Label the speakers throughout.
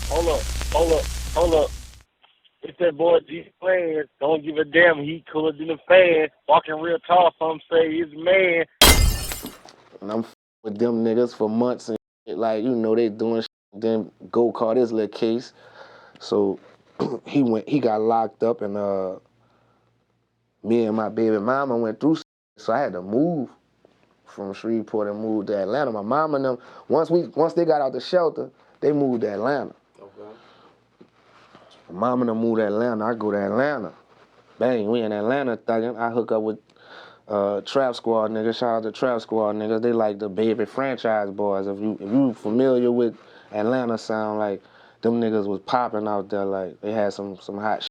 Speaker 1: Hold up, hold up, hold up. It's that boy G-Planz. Don't give a damn. He cooler than a fan. Walking real tall, some say he's a man.
Speaker 2: And I'm with them niggas for months and shit. Like, you know, they doing shit. Then go caught his little case. So he got locked up and me and my baby mama went through shit. So I had to move from Shreveport and move to Atlanta. My mama and them, once they got out the shelter, they moved to Atlanta.
Speaker 3: Okay.
Speaker 2: My mama and them moved to Atlanta, I go to Atlanta. Bang, we in Atlanta thugging. I hook up with Trap Squad niggas. Shout out to Trap Squad niggas. They like the baby franchise boys. If you familiar with Atlanta sound, like them niggas was popping out there. Like they had some hot shit.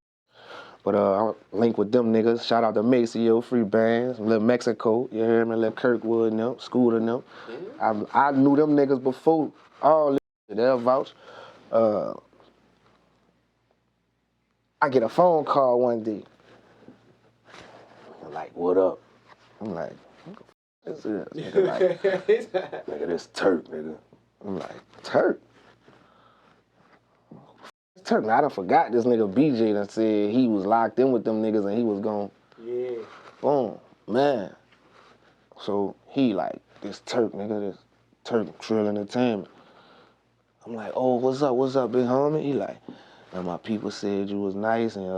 Speaker 2: But I link with them niggas. Shout out to Maceo, Free Bands, Little Mexico. You hear me? Little Kirkwood and them, Scooter and them. I knew them niggas before all this shit. They'll vouch. I get a phone call one day. Like, what up? I'm like, what the f is this? Nigga, like, nigga, this Turk, nigga. I'm like, Turk? Turk, now I done forgot this nigga BJ done said he was locked in with them niggas and he was gone.
Speaker 3: Yeah.
Speaker 2: Boom, man. So he like, this Turk, nigga, this Turk Trill Entertainment. I'm like, oh, what's up, big homie? He like, man, my people said you was nice and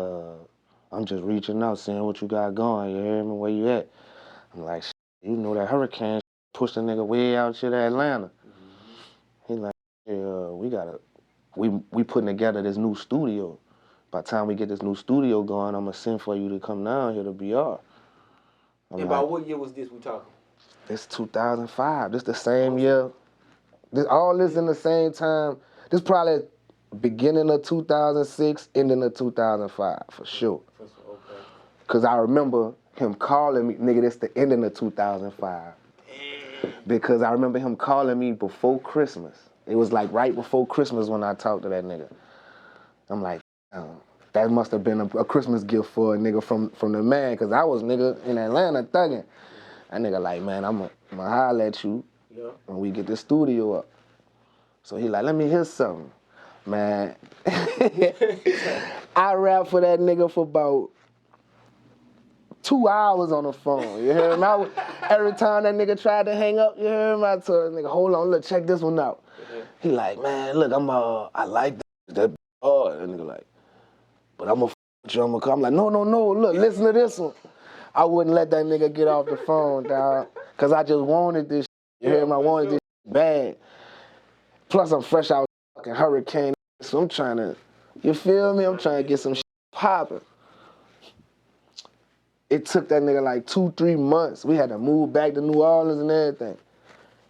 Speaker 2: I'm just reaching out, seeing what you got going, you hear me? Where you at? I'm like, you know that hurricane pushed the nigga way out shit to Atlanta. He like, yeah, we putting together this new studio. By the time we get this new studio going, I'm gonna send for you to come down here to BR.
Speaker 3: And about what year was this we talking?
Speaker 2: This 2005. This the same year. All this in the same time. This probably beginning of 2006, ending of 2005 for sure.
Speaker 3: Okay.
Speaker 2: Cause I remember him calling me, nigga, this the ending of 2005. Because I remember him calling me before Christmas. It was like right before Christmas when I talked to that nigga. I'm like, that must have been a Christmas gift for a nigga from the man, cause I was nigga in Atlanta thugging. That nigga like, man, I'm gonna holler at you when we get the studio up. So he like, let me hear something. Man, I rapped for that nigga for about 2 hours on the phone, you hear me? Every time that nigga tried to hang up, you hear me? I told that nigga, hold on, look, check this one out. He like, man, look, I like that hard. That nigga like, but I'm a drummer. I'm like, no, look, listen to this one. I wouldn't let that nigga get off the phone, dog, cause I just wanted this shit. You hear me? I wanted this shit bad. Plus, I'm fresh out fucking hurricane, so I'm trying to, you feel me? I'm trying to get some shit popping. It took that nigga like 2-3 months. We had to move back to New Orleans and everything.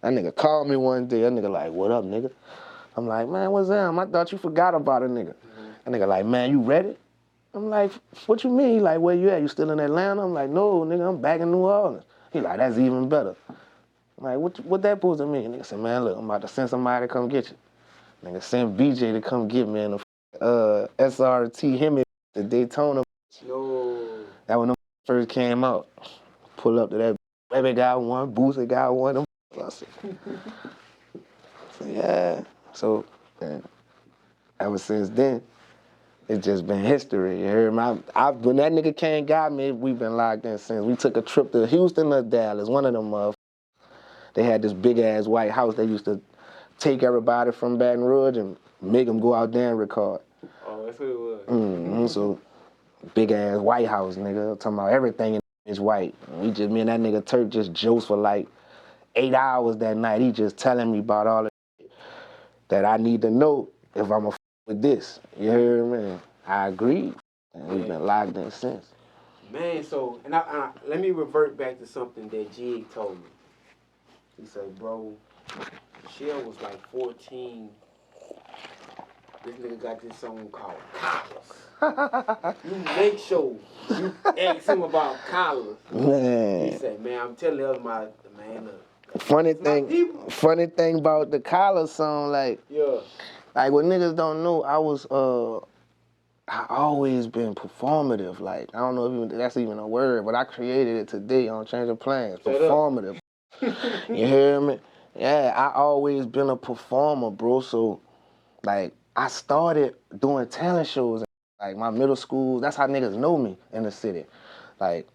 Speaker 2: That nigga called me one day. That nigga like, what up, nigga? I'm like, man, what's up? I thought you forgot about a nigga. That nigga like, man, you ready? I'm like, what you mean? He like, where you at? You still in Atlanta? I'm like, no, nigga, I'm back in New Orleans. He like, that's even better. I'm like, what that supposed to mean? Nigga said, man, look, I'm about to send somebody to come get you. Nigga sent BJ to come get me in the SRT, him and the Daytona.
Speaker 3: No.
Speaker 2: That when them first came out. Pull up to that, baby got one, Boosie got one. Them yeah. So, ever since then, it's just been history. You hear me? When that nigga came got me, we've been locked in since. We took a trip to Houston or Dallas, one of them motherfuckers. They had this big-ass white house. They used to take everybody from Baton Rouge and make them go out there and record.
Speaker 3: Oh, that's what it was.
Speaker 2: So, big-ass white house, nigga. I'm talking about everything is white. Me and that nigga Turk just jokes for like 8 hours that night. He just telling me about all the shit that I need to know if I'm with this. You hear me? I agree. And we've been locked in since.
Speaker 3: Man, so, and I let me revert back to something that Jig told me. He said, bro, Shell was like 14. This nigga got this song called Collars. You make sure you ask him about Collars.
Speaker 2: Man.
Speaker 3: He said, man, I'm telling you, man, look.
Speaker 2: Funny thing about the Collars song, like what niggas don't know, I always been performative. Like, I don't know if that's even a word, but I created it today on Changeofplanz. Performative. You hear me? Yeah, I always been a performer, bro. So, like, I started doing talent shows. Like my middle school, that's how niggas know me in the city. Like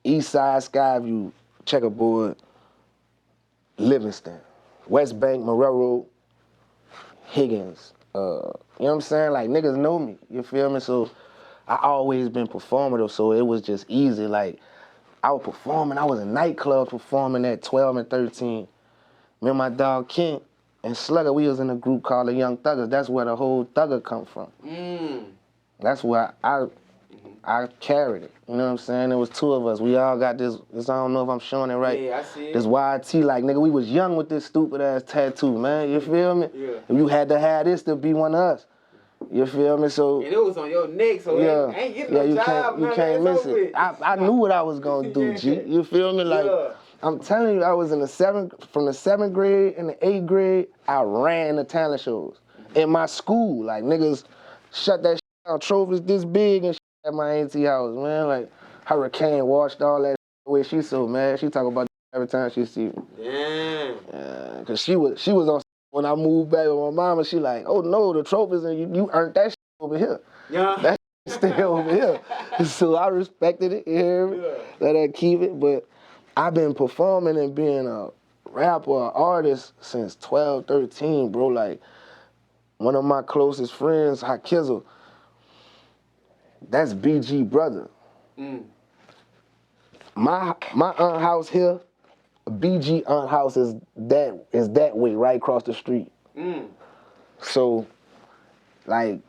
Speaker 2: East Side, Skyview, Checkerboard, Livingston, West Bank, Marrero, Higgins. You know what I'm saying? Like niggas know me, you feel me? So I always been performative, so it was just easy. Like I was performing, I was in nightclubs performing at 12 and 13. Me and my dog Kent and Slugger, we was in a group called the Young Thuggers. That's where the whole Thugger come from. That's where I carried it. You know what I'm saying? There was two of us. We all got this, I don't know if I'm showing it right.
Speaker 3: Yeah, I see it.
Speaker 2: This YT, like, nigga, we was young with this stupid ass tattoo, man. You feel me?
Speaker 3: Yeah.
Speaker 2: If you had to have this to be one of us. You feel me? So
Speaker 3: and it was on your neck, so
Speaker 2: yeah,
Speaker 3: ain't getting no job,
Speaker 2: you can't miss it. I knew what I was gonna do, G. You feel me? Like I'm telling you, I was in from the 7th grade and the 8th grade, I ran the talent shows in my school. Like niggas shut that shit down, trophies this big and shit at my auntie house, man. Like Hurricane washed all that shit away. She so mad. She talk about that every time she see me.
Speaker 3: Damn.
Speaker 2: Yeah, cause she was on. When I moved back with my mama, she like, oh no, the trophies and you earned that shit over here.
Speaker 3: Yeah.
Speaker 2: That shit stay over here. So I respected it, you hear me?
Speaker 3: Yeah.
Speaker 2: Let her keep it, but I've been performing and being a rapper, an artist since 12, 13, bro. Like, one of my closest friends, Hakizzle, that's BG brother. My aunt house here, BG aunt house is that way, right across the street. So, like,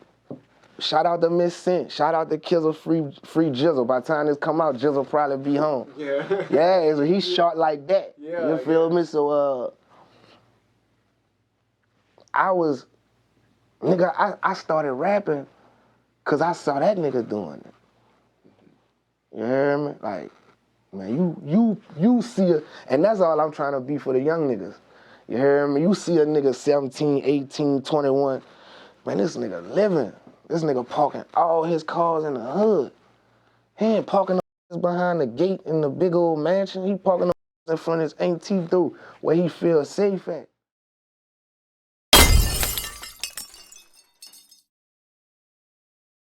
Speaker 2: shout out to Miss Cent, shout out to Kizzle free Jizzle. By the time this come out, Jizzle probably be home.
Speaker 3: Yeah.
Speaker 2: Yeah, so he's short like that.
Speaker 3: Yeah,
Speaker 2: you feel me? So I started rapping cause I saw that nigga doing it. You hear me? Like, man, you see it, and that's all I'm trying to be for the young niggas. You hear me? You see a nigga 17, 18, 21, man, this nigga living. This nigga parking all his cars in the hood. He ain't parking behind the gate in the big old mansion. He parking in front of his auntie door where he feels safe at.